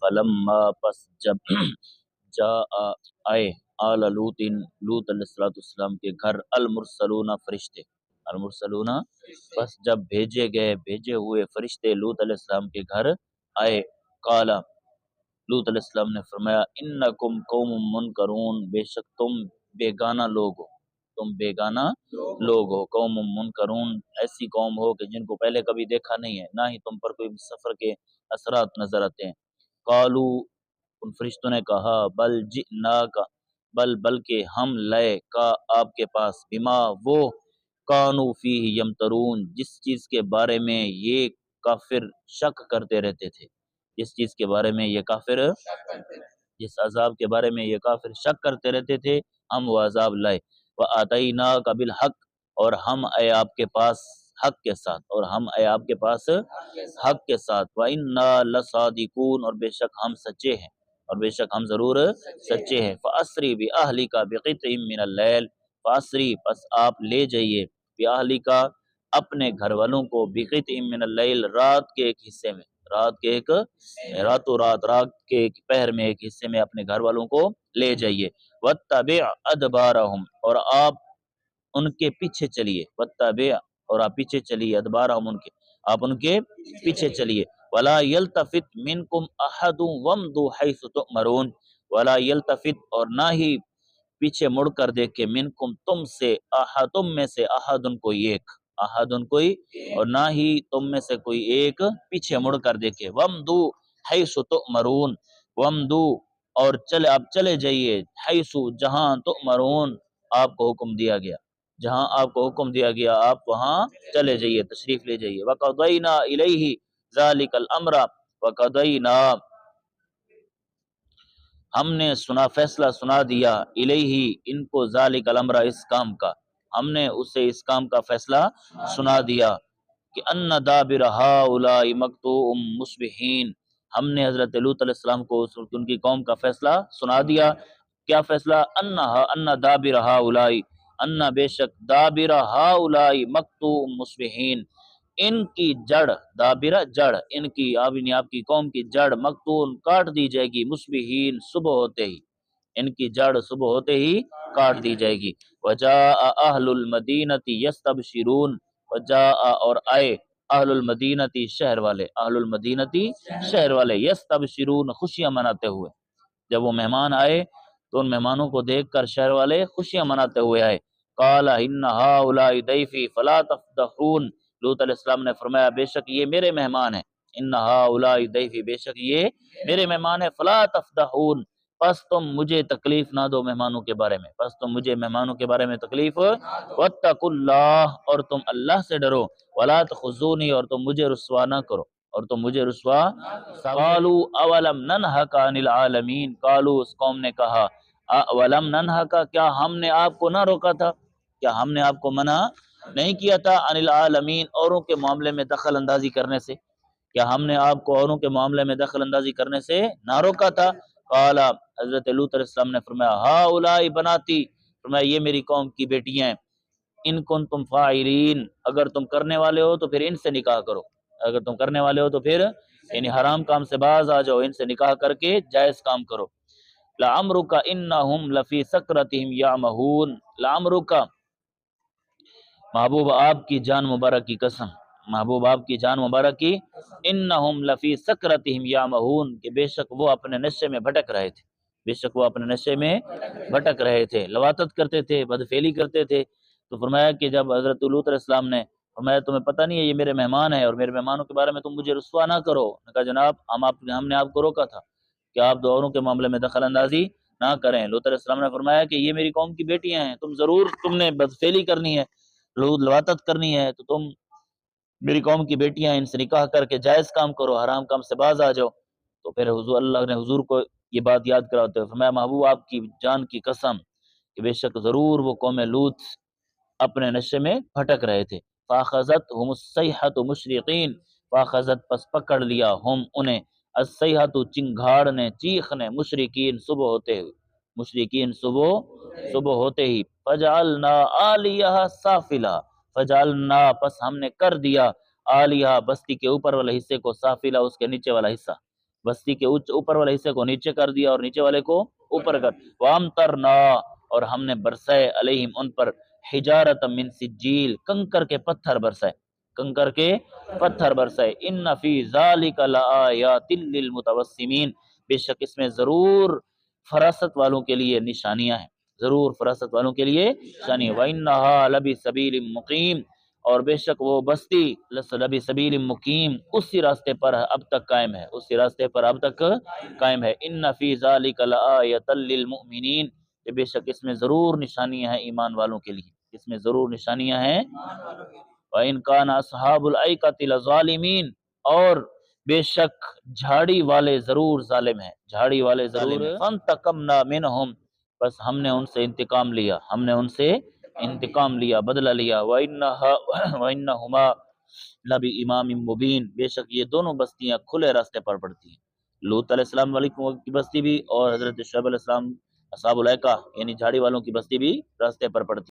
فلما پس جب جا آئے آل لوط علیہ السلام کے گھر المرسلون فرشتے، المرسلون پس جب بھیجے ہوئے فرشتے لوط علیہ السلام کے گھر آئے، قال لوط علیہ السلام نے فرمایا انکم قوم منکرون، بے شک تم بیگانہ لوگ ہو، تم بیگانہ لوگ ہو، قوم منکرون ایسی قوم ہو کہ جن کو پہلے کبھی دیکھا نہیں ہے، نہ ہی تم پر کوئی سفر کے اثرات نظر آتے ہیں۔ قالو ان فرشتوں نے کہا بل جئناک، بلکہ ہم لائے کا آپ کے پاس، بما وہ کانو فیہ یمترون جس چیز کے بارے میں یہ کافر شک کرتے رہتے تھے، جس چیز کے بارے میں یہ کافر، جس عذاب کے بارے میں یہ کافر شک کرتے رہتے تھے، ہم وہ عذاب لائے۔ وَآتَيْنَاكَ بِالْحَقِّ اور ہم آئے آپ کے پاس حق کے ساتھ، اور ہم آئے آپ کے پاس حق کے ساتھ۔ وَإِنَّا لَصَادِقُونَ اور بے شک ہم سچے ہیں، اور بے شک ہم ضرور سچے ہیں۔ فَأَسْرِ بِأَهْلِكَ بِقِطْعٍ مِّنَ اللَّيْلِ فَأَسْرِ پس آپ لے جائیے، بِأَهْلِكَ اپنے گھر والوں کو، بِقِطْعٍ مِّنَ اللَّيْلِ رات کے ایک حصے میں، رات کے ایک رات کے ایک پہر میں ایک حصے میں اپنے گھر والوں کو لے جائیے۔ وَاتَّبِعْ أَدْبَارَهُمْ اور آپ ان کے پیچھے چلیے، وَاتَّبِعْ اور آپ پیچھے چلیے، أَدْبَارَهُمْ آپ ان کے پیچھے چلیے۔ وَلَا يَلْتَفِتْ مِنْكُمْ أَحَدٌ وَامْضُوا حَيْثُ تُؤْمَرُونَ وَلَا يَلْتَفِتْ اور نہ ہی پیچھے مڑ کر دیکھے، منکم تم سے، تم میں سے، احدن کوئی ایک، احدن کوئی، اور نہ ہی تم میں سے کوئی ایک پیچھے مڑ کر دیکھے۔ وَامْضُوا حَيْثُ تُؤْمَرُونَ وَامْضُوا اور آپ چلے جائیے، حیث جہاں، تؤمرون آپ کو حکم دیا گیا، جہاں آپ کو حکم دیا گیا آپ وہاں چلے جائیے، تشریف لے جائیے۔ وَقَضَيْنَا إِلَيْهِ ذَلِكَ الْأَمْرَ وَقَضَيْنَا ہم نے فیصلہ سنا دیا، الیہ ان کو، ذالک الامر اس کام کا، ہم نے اسے اس کام کا فیصلہ سنا دیا کہ ان دابر ہؤلاء مقطوع مصبحین، ہم نے حضرت لوط علیہ السلام کو ان کی قوم کا فیصلہ سنا دیا۔ کیا فیصلہ؟ ان دابر ہؤلاء، ان بے شک، دابر ہؤلاء مقطوع مصبحین ان کی جڑ، دابرہ جڑ، ان کی آپ کی قوم کی جڑ، مقتون کاٹ دی جائے گی، مصبحین صبح ہوتے ہی، ان کی جڑ صبح ہوتے ہی کاٹ دی جائے گی۔ وجاء اہل المدینۃ یستبشرون وجاء اور آئے، اہل المدینۃ شہر والے، اہل المدینۃ شہر والے، یستبشرون خوشیاں مناتے ہوئے، جب وہ مہمان آئے تو ان مہمانوں کو دیکھ کر شہر والے خوشیاں مناتے ہوئے آئے۔ قال ان هؤلاء ضیفی فلا تفضحون، لوط علیہ السلام نے فرمایا بے شک یہ میرے مہمان ہیں، ان هؤلاء ضیفی بے شک یہ میرے مہمان ہیں، فلا تفضحون پس تم مجھے تکلیف نہ دو مہمانوں کے بارے میں، پس تم مجھے مہمانوں کے بارے میں تکلیف، واتقوا اللہ اور تم اللہ سے ڈرو، ولا تخزونی اور تم مجھے رسوا نہ کرو، اور تم مجھے رسوا۔ قالوا اولم ننہک عن العالمین، قالوا اس قوم نے کہا اولم ننہک کیا ہم نے آپ کو نہ روکا تھا، کیا ہم نے آپ کو منع نہیں کیا تھا، عن العالمین اوروں کے معاملے میں دخل اندازی کرنے سے، کیا ہم نے آپ کو اوروں کے معاملے میں دخل اندازی کرنے سے نہ روکا تھا۔ قال حضرت لوط علیہ السلام نے فرمایا ہؤلاء بناتی، فرمایا یہ میری قوم کی بیٹیاں ہیں، ان کنتم فاعلین اگر تم کرنے والے ہو تو پھر ان سے نکاح کرو، اگر تم کرنے والے ہو تو پھر یعنی حرام کام سے باز آ جاؤ، ان سے نکاح کر کے جائز کام کرو۔ لعمرک انہم لفی سکرتہم یعمہون، لعمرک محبوب آپ کی جان مبارک کی قسم، محبوب آپ کی جان مبارک کی، انہم لفی سکرتہم یعمہون کہ بے شک وہ اپنے نشے میں بھٹک رہے تھے، بے شک وہ اپنے نشے میں بھٹک رہے تھے، لواطت کرتے تھے، بدفعلی کرتے تھے۔ تو فرمایا کہ جب حضرت لوط علیہ السلام نے فرمایا تمہیں پتہ نہیں ہے یہ میرے مہمان ہیں اور میرے مہمانوں کے بارے میں تم مجھے رسوا نہ کرو، نے کہا جناب ہم نے آپ کو روکا تھا کہ آپ اوروں کے معاملے میں دخل اندازی نہ کریں۔ لوط علیہ السلام نے فرمایا کہ یہ میری قوم کی بیٹیاں ہیں، تم نے بدفعلی کرنی ہے، لواطت کرنی ہے تو تم میری قوم کی بیٹیاں، ان سے نکاح کر کے جائز کام کرو، حرام کام سے باز آ جاؤ۔ تو پھر اللہ نے حضور کو یہ بات یاد کراتے ہوئے فرمایا محبوب آپ کی جان کی قسم کہ بے شک ضرور وہ قوم لوط اپنے نشے میں بھٹک رہے تھے۔ فاخذتہم الصیحۃ مشرقین، فاخذت پس پکڑ لیا ہم انہیں، الصیحۃ چنگھاڑ نے، چیخ نے، مشرقین صبح ہوتے ہوئے، مشرقین صبح ہوتے ہی، فجعلنا عالیہا سافلہ، فجعلنا پس ہم نے کر دیا، عالیہا بستی کے اوپر والے حصے کو، سافلہ اس کے نیچے والا حصہ، بستی کے اوپر والے حصے کو نیچے کر دیا اور نیچے والے کو اوپر کر. وامطرنا، اور ہم نے برسائے علیہم ان پر حجارۃ من سجیل، کنکر کے پتھر برسائے، کنکر کے پتھر برسائے. ان فی ذالک لآیات للمتوسمین، بے شک اس میں ضرور فراست والوں کے لیے نشانیاں ہیں، ضرور فراست والوں کے لیے نشانی. وَإِنَّهَا لَبِسَبِيلٍ مُقِيمٍ، اور بے شک وہ بستی لبی سبیل مقیم، اسی راستے پر اب تک قائم ہے، اسی راستے پر اب تک قائم ہے. ان فی ذالک لآیۃ للمؤمنین، کہ بے شک اس میں ضرور نشانیاں ہیں ایمان والوں کے لیے، اس میں ضرور نشانیاں ہیں. وَإِنْ كَانَ أَصْحَابُ الْأَيْكَةِ لَظَالِمِينَ، اور بے شک جھاڑی والے ضرور ظالم ہیں، جھاڑی والے ضرور. فَانْتَقَمْنَا مِنْهُمْ، بس ہم نے ان سے انتقام لیا، ہم نے ان سے انتقام لیا، بدلہ لیا. وَإِنَّهُمَا لَبِإِمَامٍ مُبِينٍ، بے شک یہ دونوں بستیاں کھلے راستے پر پڑتی ہیں. لوط علیہ السلام والی کی بستی بھی اور حضرت شعیب علیہ السلام اصحاب الایکہ یعنی جھاڑی والوں کی بستی بھی راستے پر پڑتی